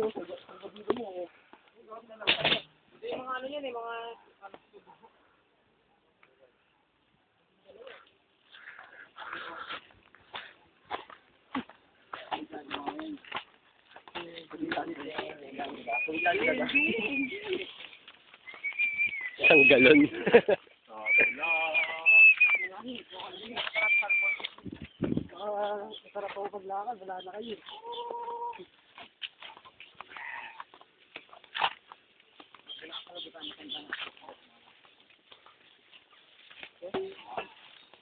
Yung mga ano yan eh, mga... Isang galon. Masarap ako paglakad, wala na kayo.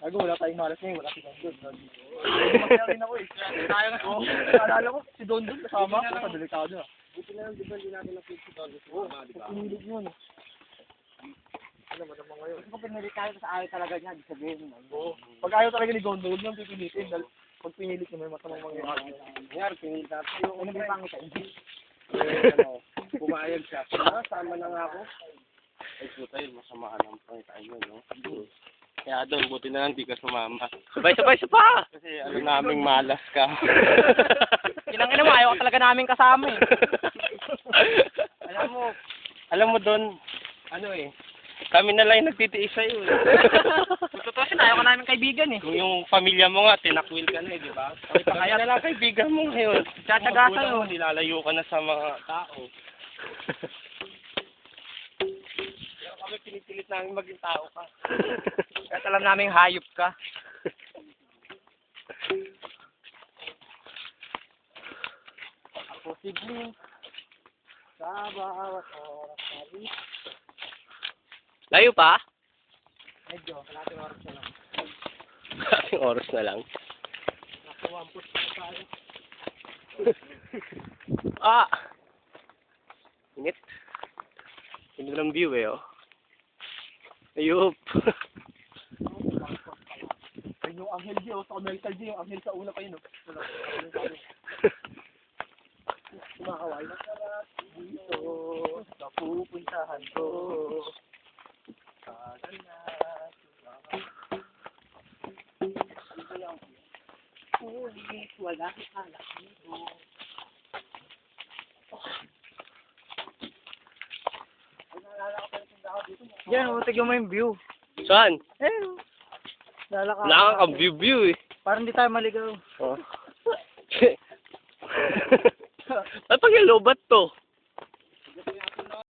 Gago, wala tayong malas ngayon, wala si Don Don. Masaya rin ako eh. Tayo nga. Naalala ko, si Don Don kasama. Sa delikado na. Buti na lang, di ba, hindi natin na-feel si Don Don. Oo, pinilig yun. Alam mo naman ngayon. Kasi kung pinilig tayo sa ayaw talaga niya, di sabihin. Oo. Pag ayaw talaga ni Don Don, huwag nang pipilitin. Dahil pag pinilit niya, may masamang mangyayari. Nangyari, pinilit natin. Ano ba yung pangit hindi? Pumayag siya. Sama na nga ako. Ay, puta yun, masama ng pangitain yun, no? Kaya doon, buti na lang di ka sumama. Sabay pa! Kasi alam naming malas ka. Inang-ina mo, ayaw talaga namin kasama eh. Alam mo doon, ano eh, kami na lang yung nagtitiis sa'yo eh. Totoo siya, ayaw ka namin kaibigan eh. Kung yung pamilya mo nga, tinakwil ka na eh, di ba? Kaya na lang kaibigan mo ngayon. Tsatsaga sa'yo. Nilalayo ka na sa mga tao. Kaya kami pinipilit namin maging tao ka. Kahit alam namin hayop ka. Ako sigling sa bawat oras na rin. Layo pa? Medyo, kalating oras na lang. Kalating oras na lang. Nakawampus na tayo. Ah! Init. Init ng view eh, oh. Ayup. Ay, yung Angel G, sa American G, yung Angel sa una pa yun, kumakaway na sarap dito, sa pupuntahan ko. Sagal na, ulit, wala kang alak dito. Yan, tignan mo yung view. Saan? Eh, lalaka. Wala kang view eh. Parang di tayo maligaw. Oh. Ba't pag yung lobat to?